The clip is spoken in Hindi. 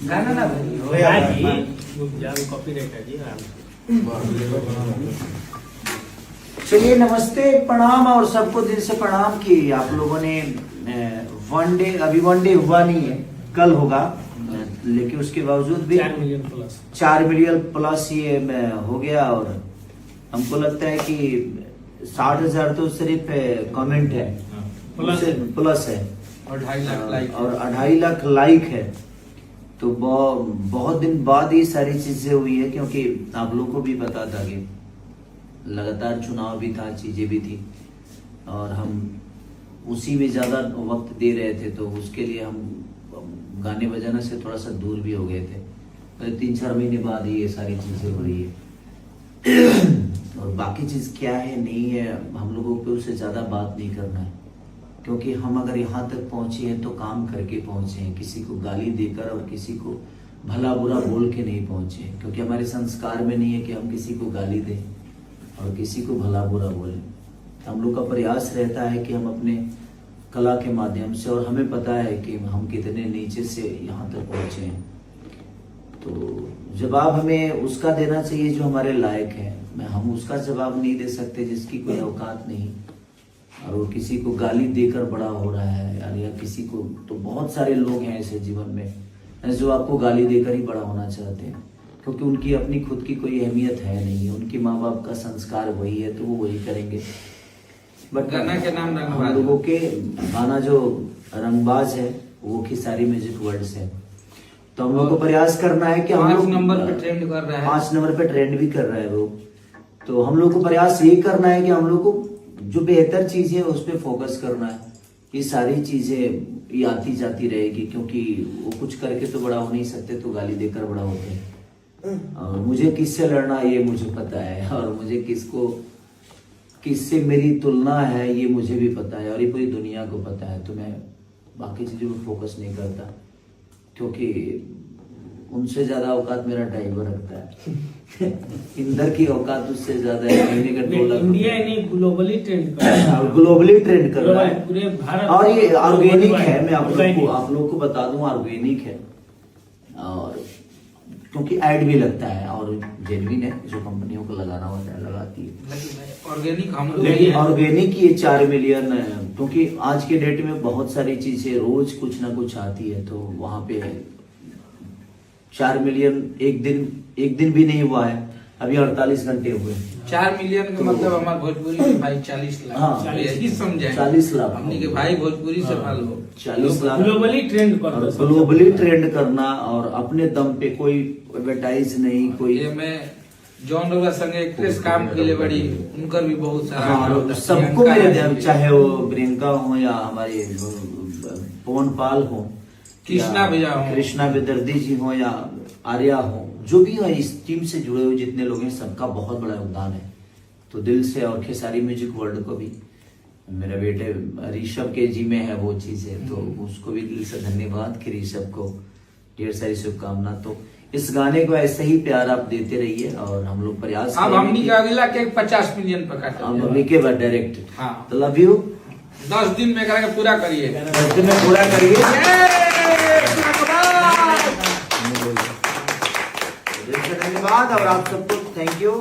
गाना ना कॉपीराइट है जी। चलिए, नमस्ते, प्रणाम और सबको दिल से प्रणाम कि आप लोगों ने वनडे, अभी वनडे हुआ नहीं है, कल होगा, लेकिन उसके बावजूद भी 4 मिलियन प्लस ये हो गया। और हमको लगता है कि 60,000 तो सिर्फ कमेंट है, प्लस है, और 2.5 लाख लाइक है। तो बहुत दिन बाद ये सारी चीजें हुई है, क्योंकि आप लोगों को भी पता था कि लगातार चुनाव भी था, चीजें भी थी, और हम उसी में ज्यादा वक्त दे रहे थे, तो उसके लिए हम गाने बजाना से थोड़ा सा दूर भी हो गए थे। तो 3-4 महीने बाद ये सारी चीजें हो रही है। और बाकी चीज क्या है नहीं है, हम लोगों को उससे ज्यादा बात नहीं करना है, क्योंकि हम अगर यहाँ तक पहुंचे हैं तो काम करके पहुंचे हैं, किसी को गाली देकर और किसी को भला बुरा बोल के नहीं पहुंचे, क्योंकि हमारे संस्कार में नहीं है कि हम किसी को गाली दें और किसी को भला बुरा बोलें। हम लोग का प्रयास रहता है कि हम अपने कला के माध्यम से, और हमें पता है कि हम कितने नीचे से यहाँ तक पहुंचे हैं, तो जवाब हमें उसका देना चाहिए जो हमारे लायक है। हम उसका जवाब नहीं दे सकते जिसकी कोई औकात नहीं, और वो किसी को गाली देकर बड़ा हो रहा है यार, या किसी को, तो बहुत सारे लोग हैं ऐसे जीवन में जो आपको गाली देकर ही बड़ा होना चाहते हैं, क्योंकि उनकी अपनी खुद की कोई अहमियत है नहीं, उनके माँ बाप का संस्कार वही है तो वो वही करेंगे। बट गाना के नाम हम लोगों के गाना जो रंगबाज है वो खिसारी म्यूजिक वर्ल्ड है, तो हम लोग को प्रयास करना है कि हम 5 नंबर पे ट्रेंड कर रहा है, 5 नंबर पे ट्रेंड भी कर रहा है वो। तो हम लोग को प्रयास यही करना है कि हम लोग को जो बेहतर चीजें है उस पर फोकस करना है। ये सारी चीजें ये आती जाती रहेगी, क्योंकि वो कुछ करके तो बड़ा हो नहीं सकते, तो गाली देकर बड़ा होते हैं। और मुझे किससे लड़ना ये मुझे पता है, और मुझे किससे मेरी तुलना है ये मुझे भी पता है, और ये पूरी दुनिया को पता है। तो मैं बाकी चीजों पर फोकस नहीं करता, क्योंकि उनसे ज्यादा औकात मेरा ड्राइवर रखता है। इंदर की औकात उससे ज्यादा है, महीने का 2 लाख। इंडिया नहीं, ग्लोबली ट्रेंड कर रहा है, ग्लोबली ट्रेंड कर रहा है पूरे भारत। और ये ऑर्गेनिक है, मैं आप लोग को बता दूं, ऑर्गेनिक है, और क्योंकि ऐड भी लगता है और जेन्युइन है, जो कंपनियों को लगाना होता है लगाती है। ऑर्गेनिक हम लोग, लेकिन ऑर्गेनिक ये 4 मिलियन, क्योंकि आज के डेट में बहुत सारी चीजें रोज कुछ ना कुछ आती है, तो वहां पे 4 मिलियन एक दिन भी नहीं हुआ है, अभी 48 घंटे हुए। 4 मिलियन का मतलब हमारे भोजपुरी के भाई 40 लाख। हाँ, यही समझे 40 लाख हमने के भाई भोजपुरी से मान लो 40 लाख। ग्लोबली ट्रेंड करना, ग्लोबली ट्रेंड करना, और अपने दम पे कोई एडवर्टाइज नहीं, कोई ये मैं जॉन रोगा संग एक्ट्रेस काम के लिए बड़ी, उनकर भी बहुत सारा। हाँ, सबको मेरे, चाहे वो प्रियंका हो या हमारे पवन पाल हो, कृष्णा बेदर्दी जी हो या आर्या हो, जो भी है इस टीम से जुड़े हुए जितने लोग हैं, सबका बहुत बड़ा योगदान है। तो दिल से, और खेसारी म्यूजिक वर्ल्ड को भी, मेरे बेटे ऋषभ के जी में है वो चीजें, तो उसको भी दिल से धन्यवाद कि ऋषभ को ढेर सारी शुभकामना। तो इस गाने को ऐसे ही प्यार आप देते रहिए, और हम लोग प्रयास अब हमने का अगला के 50 मिलियन पर काटा, अब अभी के बाद डायरेक्ट। हाँ, तो लव यू। 10 दिन में करके पूरा करिए, 10 दिन में पूरा करिए। धन्यवाद, और आप सबको थैंक यू।